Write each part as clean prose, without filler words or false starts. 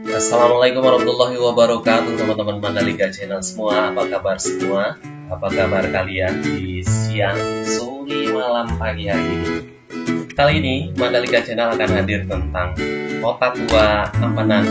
Assalamualaikum warahmatullahi wabarakatuh, teman-teman Mandalika Channel semua. Apa kabar semua? Apa kabar kalian di siang, sore, malam, pagi hari ini? Kali ini Mandalika Channel akan hadir tentang Kota Tua Ampenan,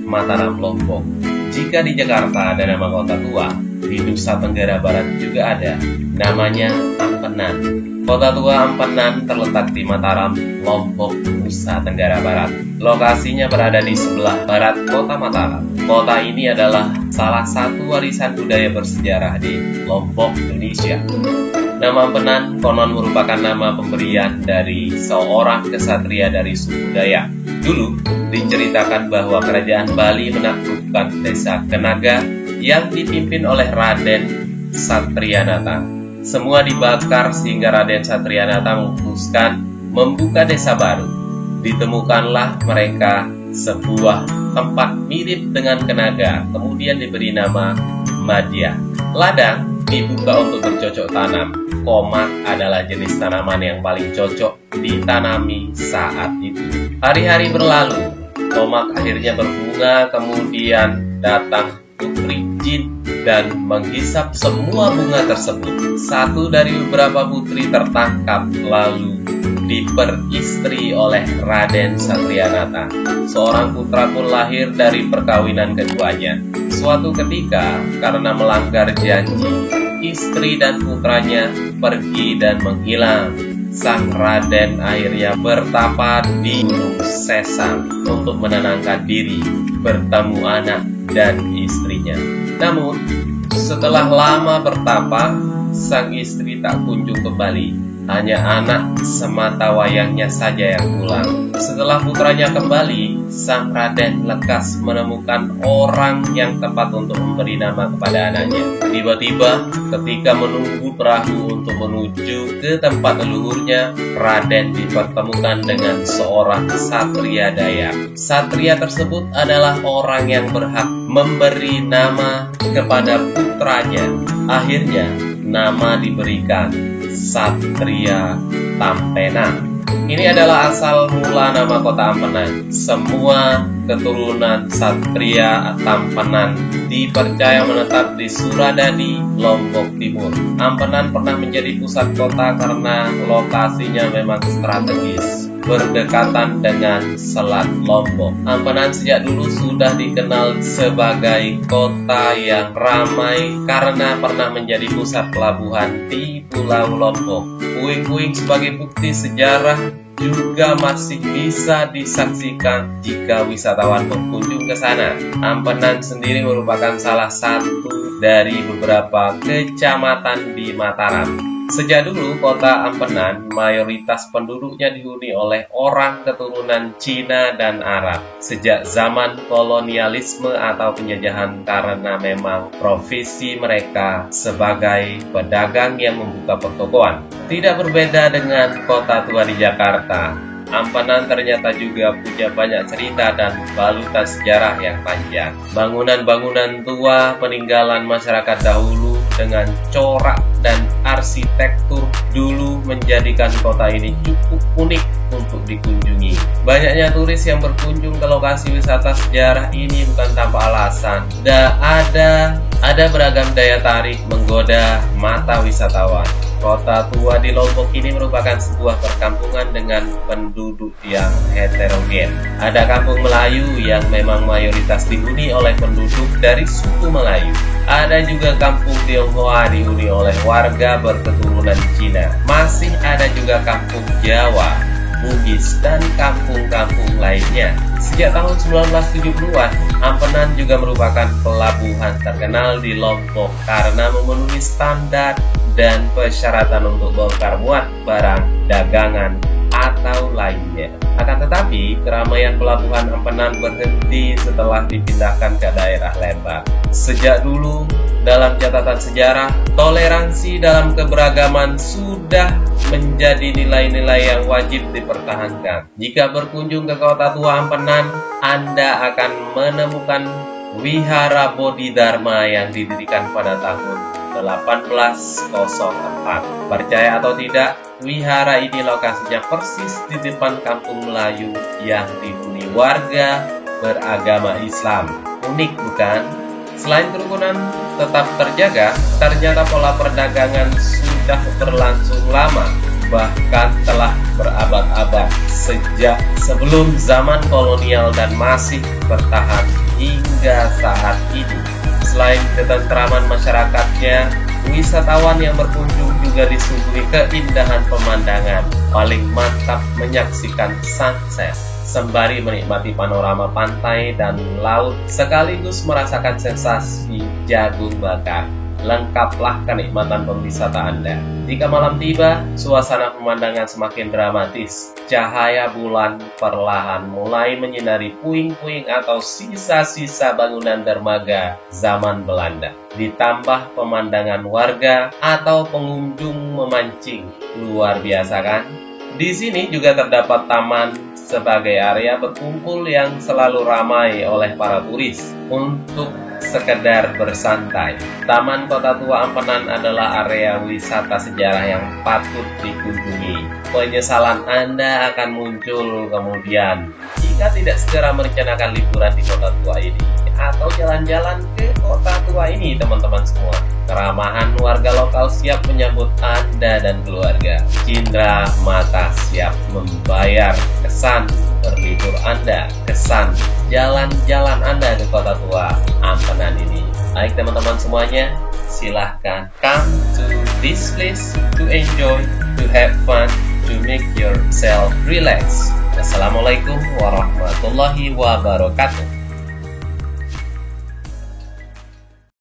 Mataram, Lombok. Jika di Jakarta ada nama Kota Tua, di Nusa Tenggara Barat juga ada, namanya Ampenan. Kota Tua Ampenan terletak di Mataram, Lombok, Nusa Tenggara Barat. Lokasinya berada di sebelah barat kota Mataram. Kota ini adalah salah satu warisan budaya bersejarah di Lombok, Indonesia. Nama Ampenan konon merupakan nama pemberian dari seorang kesatria dari suku Dayak. Dulu diceritakan bahwa kerajaan Bali menaklukkan desa Kenaga yang dipimpin oleh Raden Satrianata. Semua dibakar sehingga Raden Satrianata memutuskan membuka desa baru. Ditemukanlah mereka sebuah tempat mirip dengan Kenaga, kemudian diberi nama Madya. Ladang dibuka untuk bercocok tanam. Komak adalah jenis tanaman yang paling cocok ditanami saat itu. Hari-hari berlalu, komak akhirnya berbunga, kemudian datang putri jin dan menghisap semua bunga tersebut. Satu dari beberapa putri tertangkap lalu diperistri oleh Raden Satrianata. Seorang putra pun lahir dari perkawinan keduanya. Suatu ketika, karena melanggar janji, istri dan putranya pergi dan menghilang. Sang Raden akhirnya bertapa di Gunung Sesang untuk menenangkan diri, bertemu anak dan istrinya. Namun, setelah lama bertapa, sang istri tak kunjung kembali. Hanya anak semata wayangnya saja yang pulang. Setelah putranya kembali, sang Raden lekas menemukan orang yang tepat untuk memberi nama kepada anaknya. Tiba-tiba, ketika menunggu perahu untuk menuju ke tempat leluhurnya, Raden dipertemukan dengan seorang satria Dayak. Satria tersebut adalah orang yang berhak memberi nama kepada putranya. Akhirnya, nama diberikan Satria Tampenan. Ini adalah asal mula nama kota Ampenan. Semua keturunan Satria Tampenan dipercaya menetap di Suradadi, Lombok Timur. Ampenan pernah menjadi pusat kota karena lokasinya memang strategis, berdekatan dengan Selat Lombok. Ampenan sejak dulu sudah dikenal sebagai kota yang ramai karena pernah menjadi pusat pelabuhan di Pulau Lombok. Puing-puing sebagai bukti sejarah juga masih bisa disaksikan jika wisatawan berkunjung ke sana. Ampenan sendiri merupakan salah satu dari beberapa kecamatan di Mataram. Sejak dulu, kota Ampenan mayoritas penduduknya dihuni oleh orang keturunan Cina dan Arab. Sejak zaman kolonialisme atau penjajahan karena memang profesi mereka sebagai pedagang yang membuka pertokoan. Tidak berbeda dengan kota tua di Jakarta, Ampenan ternyata juga punya banyak cerita dan balutan sejarah yang panjang. Bangunan-bangunan tua peninggalan masyarakat dahulu dengan corak dan arsitektur dulu menjadikan kota ini cukup unik untuk dikunjungi. Banyaknya turis yang berkunjung ke lokasi wisata sejarah ini bukan tanpa alasan. Ada beragam daya tarik menggoda mata wisatawan. Kota tua di Lombok ini merupakan sebuah perkampungan dengan penduduk yang heterogen. Ada kampung Melayu yang memang mayoritas dihuni oleh penduduk dari suku Melayu. Ada juga kampung Tionghoa dihuni oleh warga berketurunan Cina. Masih ada juga kampung Jawa, Bugis, dan kampung-kampung lainnya. Sejak tahun 1970-an, Ampenan juga merupakan pelabuhan terkenal di Lombok karena memenuhi standar dan persyaratan untuk bongkar muat barang dagangan atau lainnya. Akan tetapi, keramaian pelabuhan Ampenan berhenti setelah dipindahkan ke daerah Lembang. Sejak dulu, dalam catatan sejarah, toleransi dalam keberagaman sudah menjadi nilai-nilai yang wajib dipertahankan. Jika berkunjung ke kota tua Ampenan, Anda akan menemukan Wihara Bodhidharma yang didirikan pada tahun 1804. Percaya atau tidak, wihara ini lokasinya persis di depan kampung Melayu yang dihuni warga beragama Islam. Unik bukan? Selain kerukunan tetap terjaga, ternyata pola perdagangan sudah berlangsung lama, bahkan telah berabad-abad sejak sebelum zaman kolonial dan masih bertahan hingga saat ini. Selain ketentraman masyarakatnya, wisatawan yang berkunjung juga disuguhi keindahan pemandangan. Paling mantap menyaksikan sunset sembari menikmati panorama pantai dan laut sekaligus merasakan sensasi jagung bakar. Lengkaplah kenikmatan pemwisata Anda. Jika malam tiba, suasana pemandangan semakin dramatis. Cahaya bulan perlahan mulai menyinari puing-puing atau sisa-sisa bangunan dermaga zaman Belanda. Ditambah pemandangan warga atau pengunjung memancing. Luar biasa kan? Di sini juga terdapat taman sebagai area berkumpul yang selalu ramai oleh para turis untuk sekedar bersantai. Taman Kota Tua Ampenan adalah area wisata sejarah yang patut dikunjungi. Penyesalan Anda akan muncul kemudian jika tidak segera merencanakan liburan di Kota Tua ini atau jalan-jalan ke Kota Tua ini, teman-teman semua. Keramahan warga lokal siap menyambut Anda dan keluarga. Cindera mata siap membayar kesan berlibur Anda, kesan jalan-jalan Anda ke Kota Tua Ampenan ini. Baik teman-teman semuanya, silahkan come to this place to enjoy, to have fun, to make yourself relax. Assalamualaikum warahmatullahi wabarakatuh.